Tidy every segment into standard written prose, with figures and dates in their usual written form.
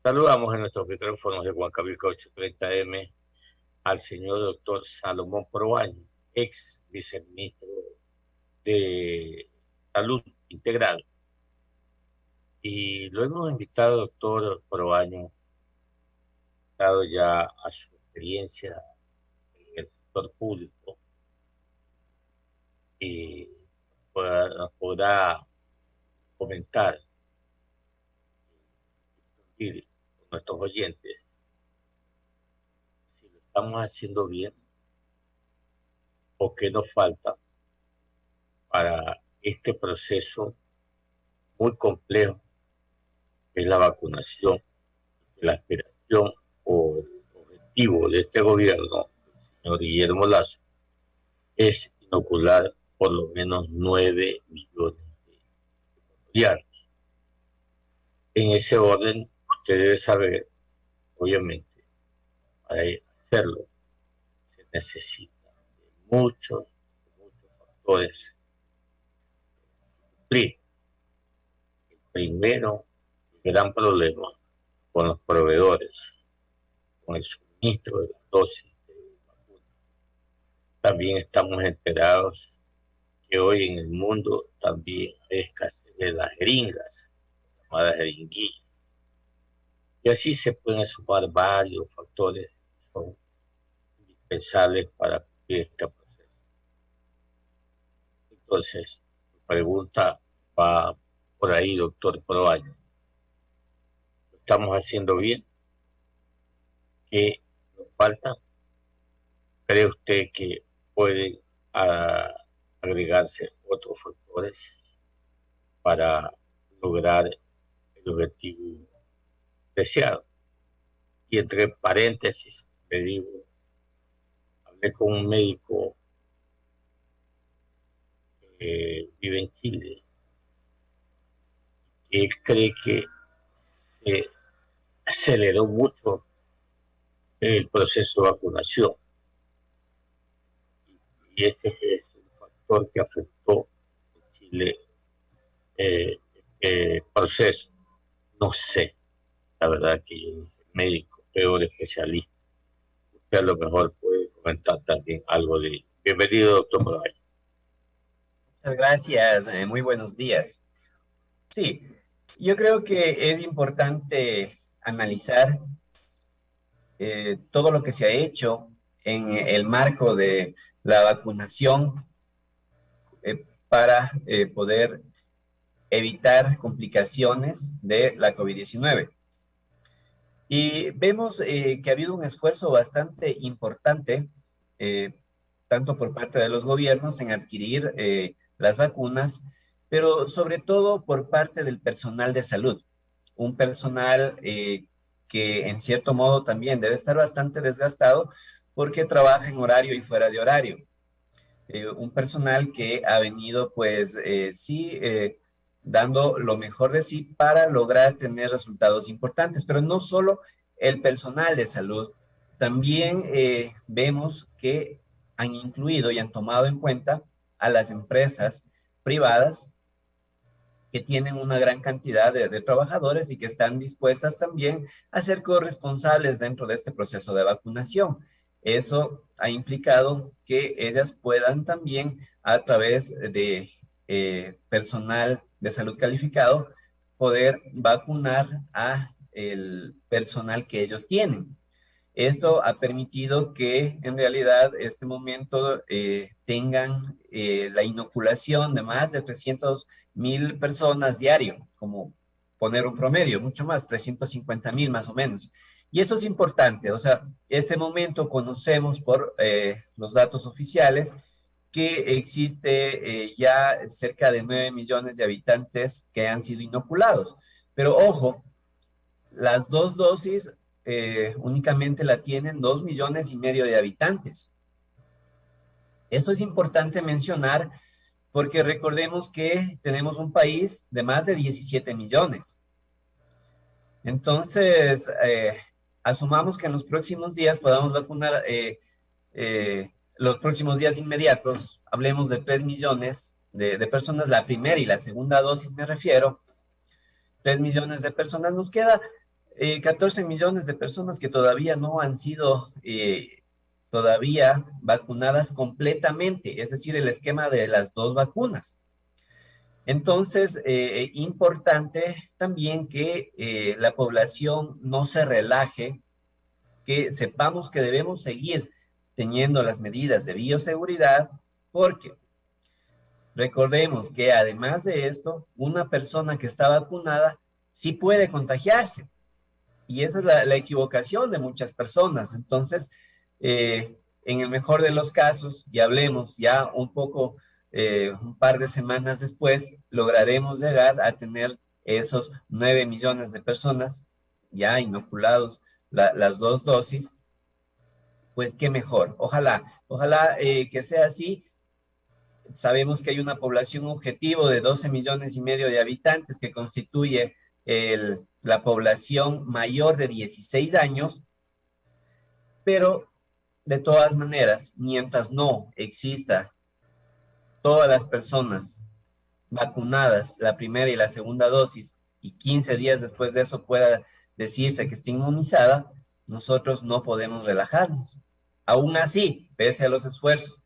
Saludamos en nuestros micrófonos de Huancabilca 830M al señor doctor Salomón Proaño, ex viceministro de Salud Integral. Y lo hemos invitado, doctor Proaño, dado ya a su experiencia en el sector público, y nos podrá comentar y con nuestros oyentes si lo estamos haciendo bien o qué nos falta para este proceso muy complejo que es la vacunación. La aspiración o el objetivo de este gobierno, el señor Guillermo Lasso, es inocular por lo menos 9 millones de ecuatorianos. En ese orden, usted debe saber, obviamente, para hacerlo se necesita de muchos factores. El primero, el gran problema con los proveedores, con el suministro de las dosis de vacunas. También estamos enterados que hoy en el mundo también hay escasez de las jeringas, llamadas jeringuillas. Y así se pueden sumar varios factores que son indispensables para cumplir este proceso. Entonces, mi pregunta va por ahí, doctor Proaño. ¿Lo estamos haciendo bien? ¿Qué nos falta? ¿Cree usted que pueden agregarse otros factores para lograr el objetivo deseado? Y entre paréntesis, le digo, hablé con un médico que vive en Chile, y él cree que se aceleró mucho el proceso de vacunación. Y ese es un factor que afectó en Chile el proceso. No sé, la verdad que yo no soy médico, peor especialista. Usted a lo mejor puede comentar también algo de ello. Bienvenido, doctor Morales. Muchas gracias, muy buenos días. Sí, yo creo que es importante analizar todo lo que se ha hecho en el marco de la vacunación para poder evitar complicaciones de la COVID-19. Y vemos que ha habido un esfuerzo bastante importante, tanto por parte de los gobiernos en adquirir las vacunas, pero sobre todo por parte del personal de salud. Un personal que en cierto modo también debe estar bastante desgastado porque trabaja en horario y fuera de horario. Un personal que ha venido pues dando lo mejor de sí para lograr tener resultados importantes, pero no solo el personal de salud, también vemos que han incluido y han tomado en cuenta a las empresas privadas que tienen una gran cantidad de trabajadores y que están dispuestas también a ser corresponsables dentro de este proceso de vacunación. Eso ha implicado que ellas puedan también, a través de personal de salud calificado, poder vacunar a el personal que ellos tienen. Esto ha permitido que en realidad este momento tengan la inoculación de más de 300,000 personas diario, como poner un promedio, mucho más, 350,000 más o menos. Y eso es importante, o sea, este momento conocemos por los datos oficiales que existe ya cerca de 9 millones de habitantes que han sido inoculados. Pero ojo, las dos dosis únicamente la tienen 2,5 millones de habitantes. Eso es importante mencionar porque recordemos que tenemos un país de más de 17 millones. Entonces, asumamos que en los próximos días podamos vacunar, los próximos días inmediatos, hablemos de 3 millones de personas, la primera y la segunda dosis me refiero, 3 millones de personas, nos queda 14 millones de personas que todavía no han sido todavía vacunadas completamente, es decir, el esquema de las 2 vacunas. Entonces, importante también que la población no se relaje, que sepamos que debemos seguir teniendo las medidas de bioseguridad, porque recordemos que además de esto, una persona que está vacunada sí puede contagiarse. Y esa es la equivocación de muchas personas. Entonces, en el mejor de los casos, y hablemos ya un poco, un par de semanas después, lograremos llegar a tener esos 9 millones de personas ya inoculados las 2 dosis. Pues qué mejor. Ojalá que sea así. Sabemos que hay una población objetivo de 12 millones y medio de habitantes que constituye la población mayor de 16 años, pero de todas maneras, mientras no exista todas las personas vacunadas, la primera y la segunda dosis, y 15 días después de eso pueda decirse que está inmunizada, nosotros no podemos relajarnos. Aún así, pese a los esfuerzos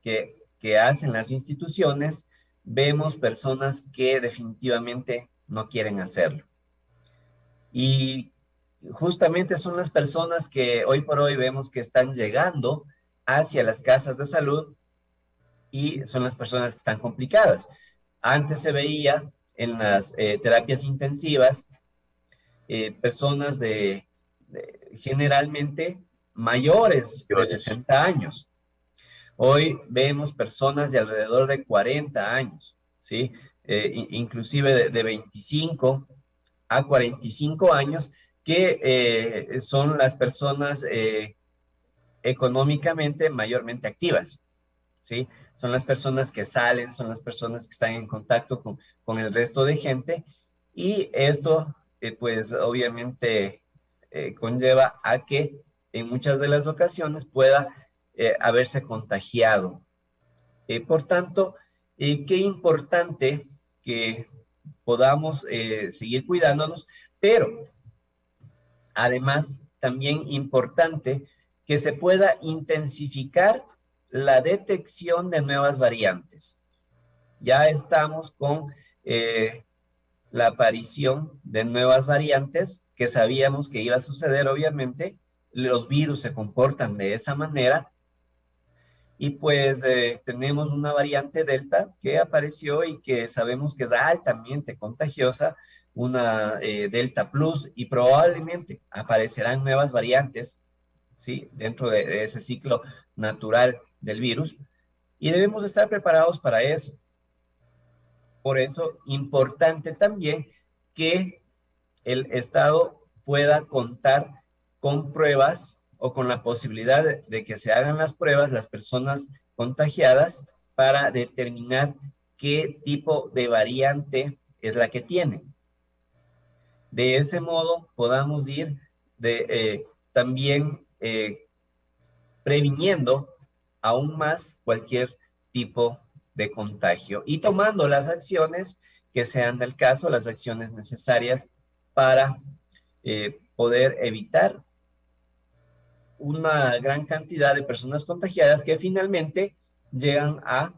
que hacen las instituciones, vemos personas que definitivamente no quieren hacerlo. Y justamente son las personas que hoy por hoy vemos que están llegando hacia las casas de salud y son las personas que están complicadas. Antes se veía en las terapias intensivas personas generalmente mayores de 60 años. Hoy vemos personas de alrededor de 40 años, ¿sí? Inclusive de 25 a 45 años, que son las personas económicamente mayormente activas, ¿sí? Son las personas que salen, son las personas que están en contacto con el resto de gente, y esto, pues obviamente conlleva a que en muchas de las ocasiones pueda haberse contagiado. Por tanto, qué importante que podamos seguir cuidándonos, pero además también importante que se pueda intensificar la detección de nuevas variantes. Ya estamos con la aparición de nuevas variantes que sabíamos que iba a suceder, obviamente. Los virus se comportan de esa manera. Y pues tenemos una variante Delta que apareció y que sabemos que es altamente contagiosa, una Delta Plus, y probablemente aparecerán nuevas variantes, ¿sí? Dentro de ese ciclo natural del virus, y debemos estar preparados para eso. Por eso, importante también que el Estado pueda contar con pruebas o con la posibilidad de que se hagan las pruebas las personas contagiadas para determinar qué tipo de variante es la que tienen. De ese modo podamos ir también previniendo aún más cualquier tipo de contagio y tomando las acciones que sean del caso, las acciones necesarias para poder evitar una gran cantidad de personas contagiadas que finalmente llegan a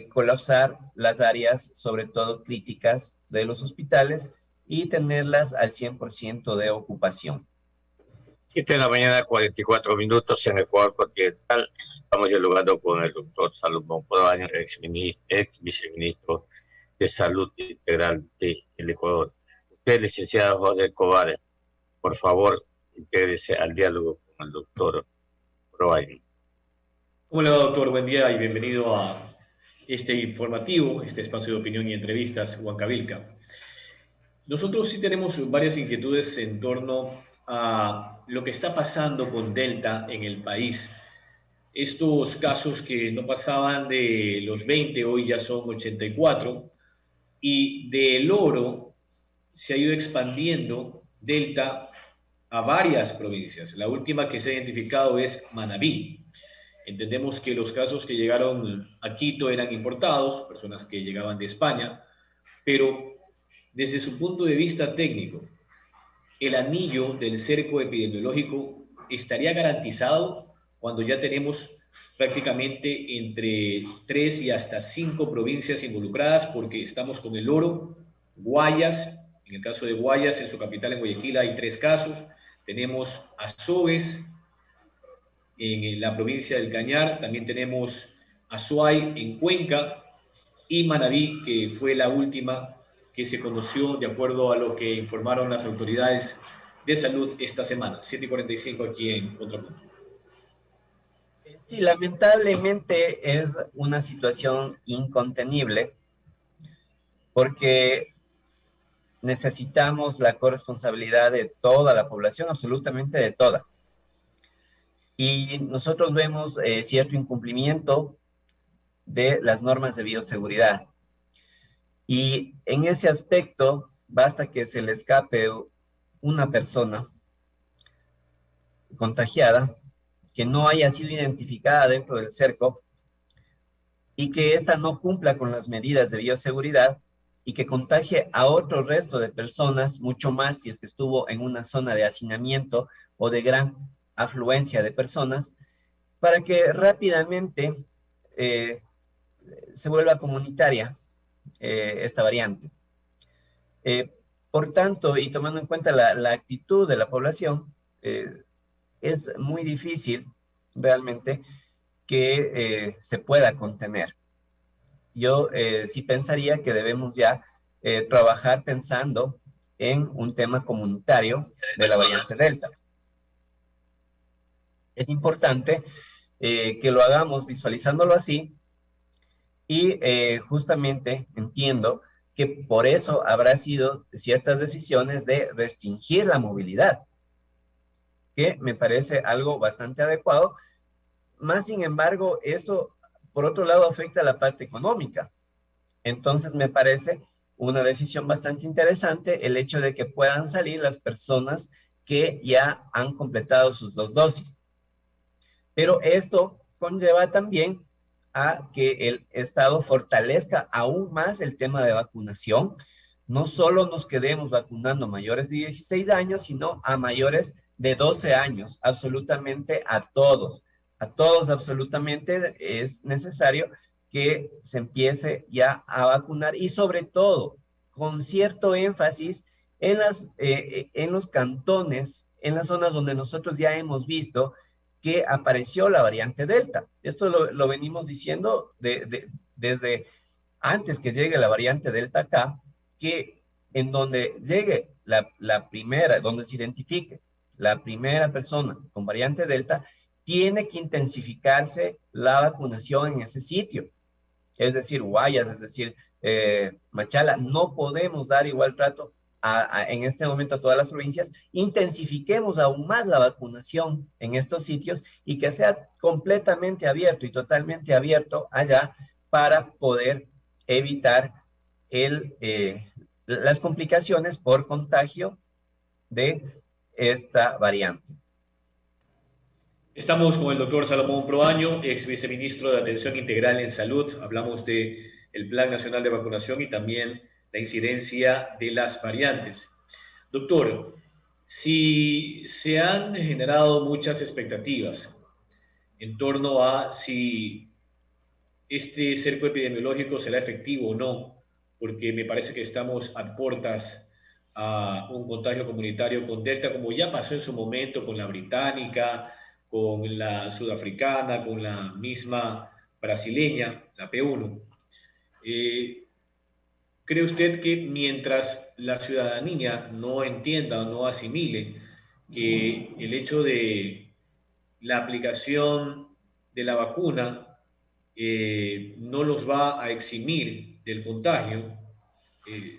colapsar las áreas, sobre todo críticas, de los hospitales y tenerlas al 100% de ocupación. 7 de la mañana, 44 minutos en Ecuador continental. Estamos dialogando con el doctor Salomón Proaño, ex viceministro de Salud Integral del Ecuador. Usted, licenciado Jorge Cobar, por favor, intégrese al diálogo con el doctor Proaño. ¿Cómo le va, doctor? Buen día y bienvenido a este informativo, este espacio de opinión y entrevistas, Huancavilca. Nosotros sí tenemos varias inquietudes en torno a lo que está pasando con Delta en el país. Estos casos que no pasaban de los 20, hoy ya son 84, y del Oro se ha ido expandiendo Delta a varias provincias. La última que se ha identificado es Manabí. Entendemos que los casos que llegaron a Quito eran importados, personas que llegaban de España, pero desde su punto de vista técnico, el anillo del cerco epidemiológico estaría garantizado cuando ya tenemos prácticamente entre 3 y hasta 5 provincias involucradas, porque estamos con el Oro, Guayas, en el caso de Guayas, en su capital, en Guayaquil, hay 3 casos, tenemos Azobes, en la provincia del Cañar, también tenemos Azuay en Cuenca y Manabí, que fue la última que se conoció de acuerdo a lo que informaron las autoridades de salud esta semana. 7:45 aquí en Contrapunto. Sí, lamentablemente es una situación incontenible porque necesitamos la corresponsabilidad de toda la población, absolutamente de toda. Y nosotros vemos cierto incumplimiento de las normas de bioseguridad. Y en ese aspecto, basta que se le escape una persona contagiada que no haya sido identificada dentro del cerco y que ésta no cumpla con las medidas de bioseguridad y que contagie a otro resto de personas, mucho más si es que estuvo en una zona de hacinamiento o de gran afluencia de personas, para que rápidamente se vuelva comunitaria esta variante. Por tanto, y tomando en cuenta la actitud de la población, es muy difícil realmente que se pueda contener. Yo sí pensaría que debemos ya trabajar pensando en un tema comunitario de la variante Delta. Es importante que lo hagamos visualizándolo así y justamente entiendo que por eso habrá sido ciertas decisiones de restringir la movilidad, que me parece algo bastante adecuado. Más sin embargo, esto, por otro lado, afecta a la parte económica. Entonces, me parece una decisión bastante interesante el hecho de que puedan salir las personas que ya han completado sus 2 dosis. Pero esto conlleva también a que el Estado fortalezca aún más el tema de vacunación. No solo nos quedemos vacunando mayores de 16 años, sino a mayores de 12 años, absolutamente a todos absolutamente es necesario que se empiece ya a vacunar y sobre todo con cierto énfasis en los cantones, en las zonas donde nosotros ya hemos visto que apareció la variante Delta. Esto lo venimos diciendo desde antes que llegue la variante Delta acá, que en donde llegue la primera, donde se identifique la primera persona con variante Delta, tiene que intensificarse la vacunación en ese sitio. Es decir, Guayas, es decir, Machala, no podemos dar igual trato en este momento a todas las provincias. Intensifiquemos aún más la vacunación en estos sitios y que sea completamente abierto y totalmente abierto allá para poder evitar las complicaciones por contagio de esta variante. Estamos con el doctor Salomón Proaño, ex viceministro de Atención Integral en Salud. Hablamos del Plan Nacional de Vacunación y también la incidencia de las variantes. Doctor, si se han generado muchas expectativas en torno a si este cerco epidemiológico será efectivo o no, porque me parece que estamos a puertas a un contagio comunitario con Delta, como ya pasó en su momento con la británica, con la sudafricana, con la misma brasileña, la P1. ¿Cree usted que mientras la ciudadanía no entienda o no asimile que el hecho de la aplicación de la vacuna no los va a eximir del contagio,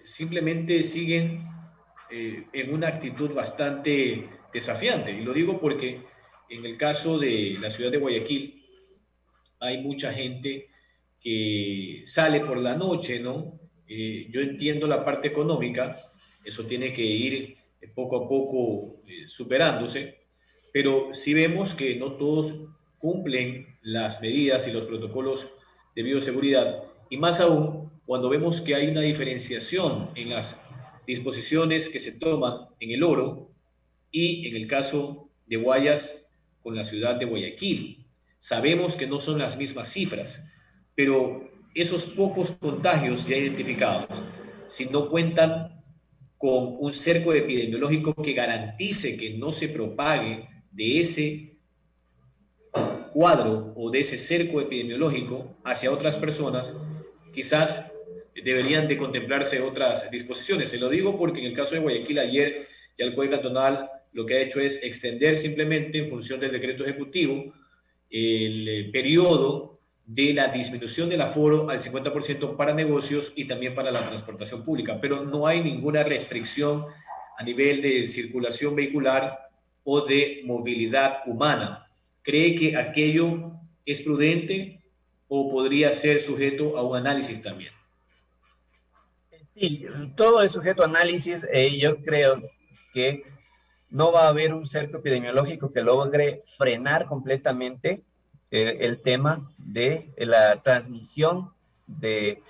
simplemente siguen en una actitud bastante desafiante? Y lo digo porque en el caso de la ciudad de Guayaquil hay mucha gente que sale por la noche, ¿no? Yo entiendo la parte económica, eso tiene que ir poco a poco superándose, pero sí vemos que no todos cumplen las medidas y los protocolos de bioseguridad, y más aún cuando vemos que hay una diferenciación en las disposiciones que se toman en el Oro y en el caso de Guayas con la ciudad de Guayaquil. Sabemos que no son las mismas cifras, pero esos pocos contagios ya identificados, si no cuentan con un cerco epidemiológico que garantice que no se propague de ese cuadro o de ese cerco epidemiológico hacia otras personas, quizás deberían de contemplarse otras disposiciones. Se lo digo porque en el caso de Guayaquil ayer ya el Código Cantonal lo que ha hecho es extender simplemente en función del decreto ejecutivo el periodo de la disminución del aforo al 50% para negocios y también para la transportación pública, pero no hay ninguna restricción a nivel de circulación vehicular o de movilidad humana. ¿Cree que aquello es prudente o podría ser sujeto a un análisis también? Sí, todo es sujeto a análisis. Yo creo que no va a haber un cerco epidemiológico que logre frenar completamente el tema de la transmisión del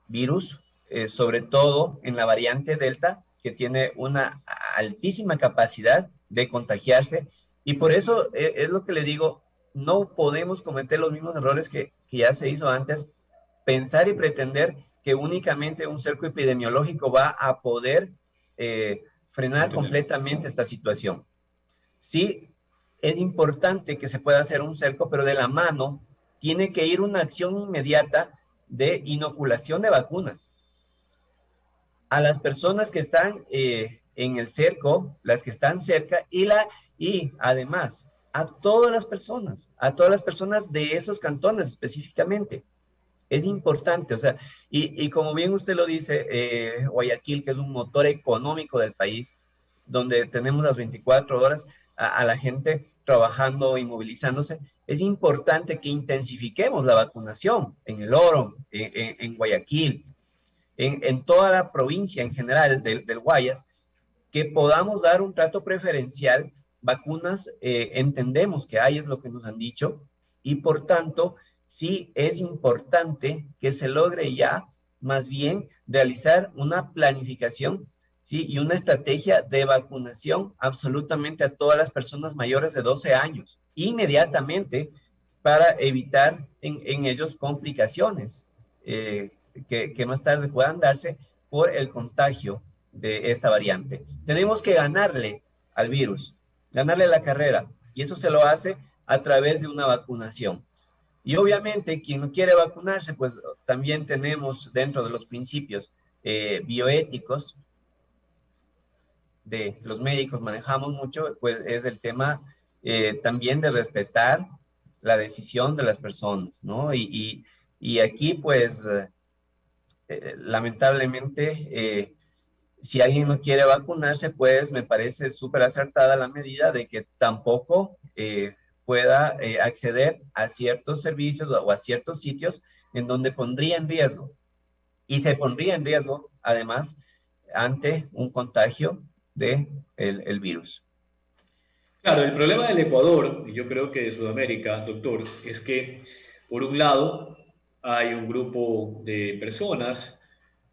virus, sobre todo en la variante Delta, que tiene una altísima capacidad de contagiarse. Y por eso es lo que le digo, no podemos cometer los mismos errores que ya se hizo antes, pensar y pretender que únicamente un cerco epidemiológico va a poder frenar completamente esta situación. Sí, es importante que se pueda hacer un cerco, pero de la mano tiene que ir una acción inmediata de inoculación de vacunas. A las personas que están en el cerco, las que están cerca, y además a todas las personas de esos cantones específicamente. Es importante, o sea, y como bien usted lo dice, Guayaquil, que es un motor económico del país, donde tenemos las 24 horas a la gente trabajando y movilizándose, es importante que intensifiquemos la vacunación en el Oro, en Guayaquil, en toda la provincia en general del Guayas, que podamos dar un trato preferencial. Vacunas, entendemos que hay, es lo que nos han dicho, y por tanto, sí es importante que se logre ya, más bien, realizar una planificación, ¿sí? Y una estrategia de vacunación absolutamente a todas las personas mayores de 12 años, inmediatamente, para evitar en ellos complicaciones que más tarde puedan darse por el contagio de esta variante. Tenemos que ganarle al virus, ganarle la carrera, y eso se lo hace a través de una vacunación. Y obviamente quien no quiere vacunarse, pues también tenemos dentro de los principios bioéticos de los médicos, manejamos mucho, pues es el tema también de respetar la decisión de las personas, ¿no? Y aquí, pues, lamentablemente, si alguien no quiere vacunarse, pues me parece súper acertada la medida de que tampoco pueda acceder a ciertos servicios o a ciertos sitios en donde pondría en riesgo, y se pondría en riesgo, además, ante un contagio de el virus. Claro, el problema del Ecuador, y yo creo que de Sudamérica, doctor, es que por un lado hay un grupo de personas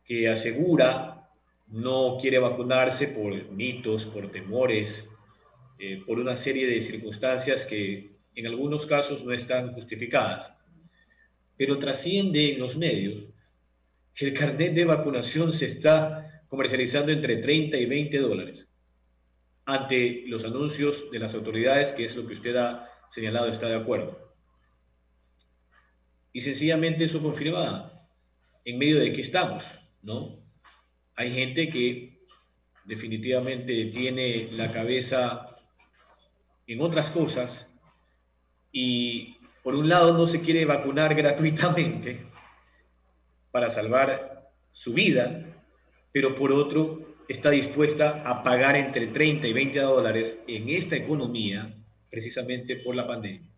que asegura no quiere vacunarse por mitos, por temores, por una serie de circunstancias que en algunos casos no están justificadas. Pero trasciende en los medios que el carnet de vacunación se está comercializando entre 30 y 20 dólares ante los anuncios de las autoridades, que es lo que usted ha señalado, está de acuerdo. Y sencillamente eso confirma en medio de qué estamos, ¿no? Hay gente que definitivamente tiene la cabeza en otras cosas y por un lado no se quiere vacunar gratuitamente para salvar su vida, pero por otro está dispuesta a pagar entre 30 y 20 dólares en esta economía, precisamente por la pandemia,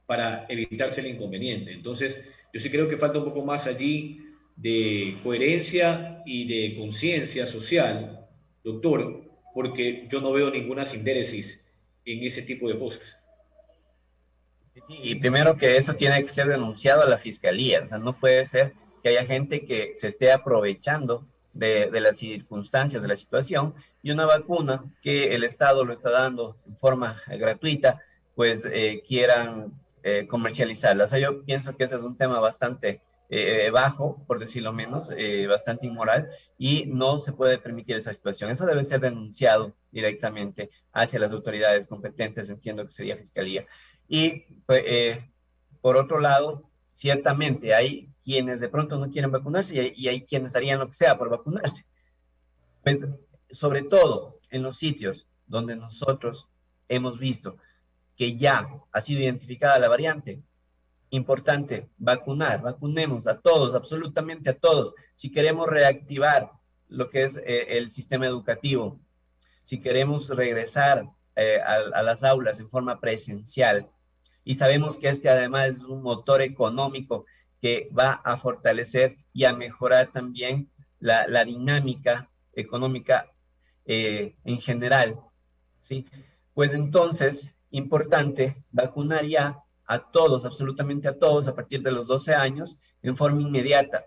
para evitarse el inconveniente. Entonces, yo sí creo que falta un poco más allí de coherencia y de conciencia social, doctor, porque yo no veo ninguna sindéresis en ese tipo de cosas. Sí, y primero que eso tiene que ser denunciado a la fiscalía, o sea, no puede ser que haya gente que se esté aprovechando de las circunstancias, de la situación, y una vacuna que el Estado lo está dando en forma gratuita, pues quieran comercializarla. O sea, yo pienso que ese es un tema bastante bajo, por decirlo menos, bastante inmoral, y no se puede permitir esa situación. Eso debe ser denunciado directamente hacia las autoridades competentes, entiendo que sería Fiscalía. Y pues, por otro lado, ciertamente hay quienes de pronto no quieren vacunarse y hay quienes harían lo que sea por vacunarse. Pues, sobre todo en los sitios donde nosotros hemos visto que ya ha sido identificada la variante, importante vacunar, vacunemos a todos, absolutamente a todos. Si queremos reactivar lo que es el sistema educativo, si queremos regresar a las aulas en forma presencial, y sabemos que este además es un motor económico que va a fortalecer y a mejorar también la dinámica económica en general, ¿sí? Pues entonces, importante vacunar ya a todos, absolutamente a todos, a partir de los 12 años, en forma inmediata.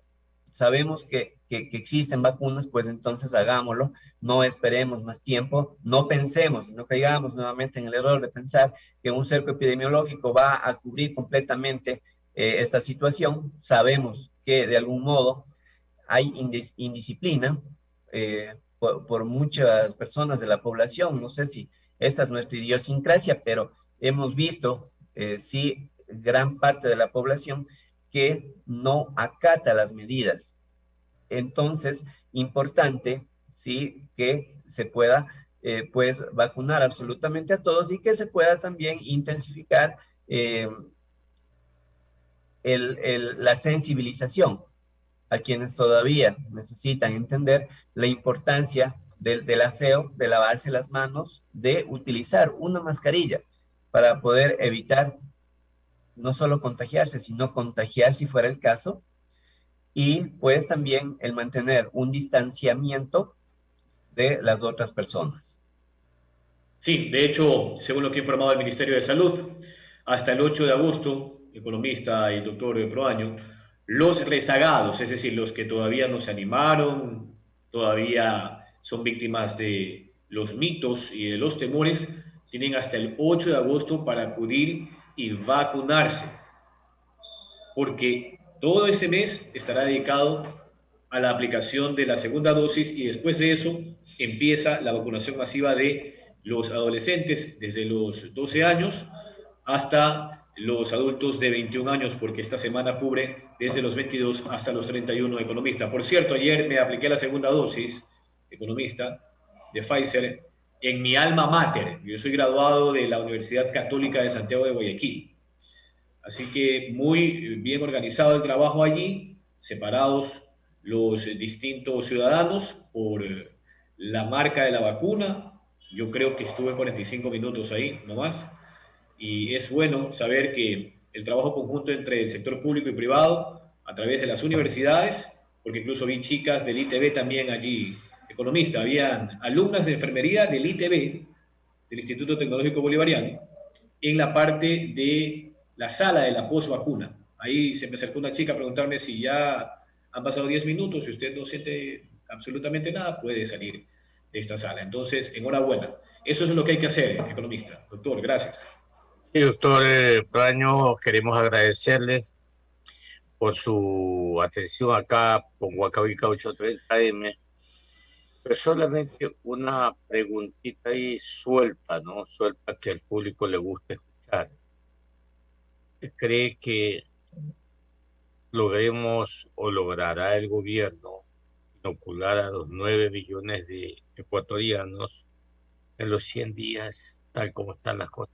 Sabemos que existen vacunas, pues entonces hagámoslo, no esperemos más tiempo, no pensemos, no caigamos nuevamente en el error de pensar que un cerco epidemiológico va a cubrir completamente esta situación. Sabemos que de algún modo hay indisciplina por muchas personas de la población. No sé si esta es nuestra idiosincrasia, pero hemos visto, sí, gran parte de la población que no acata las medidas. Entonces, importante, sí, que se pueda, pues, vacunar absolutamente a todos y que se pueda también intensificar la sensibilización a quienes todavía necesitan entender la importancia del aseo, de lavarse las manos, de utilizar una mascarilla para poder evitar no solo contagiarse, sino contagiar si fuera el caso, y pues también el mantener un distanciamiento de las otras personas. Sí, de hecho, según lo que ha informado el Ministerio de Salud, hasta el 8 de agosto, economista y doctor Proaño, los rezagados, es decir, los que todavía no se animaron, todavía son víctimas de los mitos y de los temores, tienen hasta el 8 de agosto para acudir y vacunarse, porque todo ese mes estará dedicado a la aplicación de la segunda dosis y después de eso empieza la vacunación masiva de los adolescentes desde los 12 años hasta los adultos de 21 años, porque esta semana cubre desde los 22 hasta los 31, economista. Por cierto, ayer me apliqué la segunda dosis, economista, de Pfizer en mi alma mater. Yo soy graduado de la Universidad Católica de Santiago de Guayaquil. Así que muy bien organizado el trabajo allí, separados los distintos ciudadanos por la marca de la vacuna. Yo creo que estuve 45 minutos ahí, no más. Y es bueno saber que el trabajo conjunto entre el sector público y privado, a través de las universidades, porque incluso vi chicas del ITB también allí, economista, habían alumnas de enfermería del ITB, del Instituto Tecnológico Bolivariano, en la parte de la sala de la post-vacuna. Ahí se me acercó una chica a preguntarme si ya han pasado 10 minutos, si usted no siente absolutamente nada, puede salir de esta sala. Entonces, enhorabuena. Eso es lo que hay que hacer, economista. Doctor, gracias. Sí, doctor Praño, queremos agradecerle por su atención acá con Huacavilca 830M. Pero solamente una preguntita ahí suelta, ¿no? Suelta que al público le gusta escuchar. ¿Usted cree que logremos o logrará el gobierno inocular a los 9 millones de ecuatorianos en los 100 días, tal como están las cosas?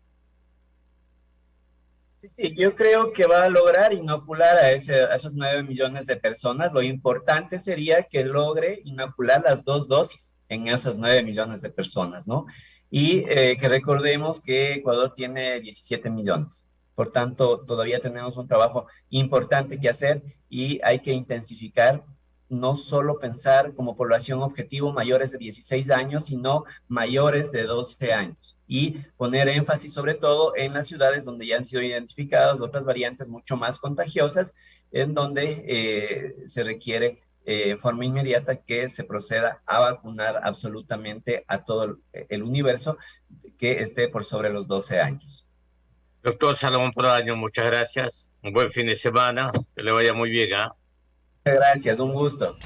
Sí, yo creo que va a lograr inocular a esos 9 millones de personas. Lo importante sería que logre inocular las dos dosis en esas 9 millones de personas, ¿no? Y que recordemos que Ecuador tiene 17 millones. Por tanto, todavía tenemos un trabajo importante que hacer y hay que intensificar, no solo pensar como población objetivo mayores de 16 años, sino mayores de 12 años. Y poner énfasis sobre todo en las ciudades donde ya han sido identificadas otras variantes mucho más contagiosas, en donde se requiere en forma inmediata que se proceda a vacunar absolutamente a todo el universo que esté por sobre los 12 años. Doctor Salomón Proaño, muchas gracias. Un buen fin de semana. Que le vaya muy bien, ¿ah? Muchas gracias, un gusto.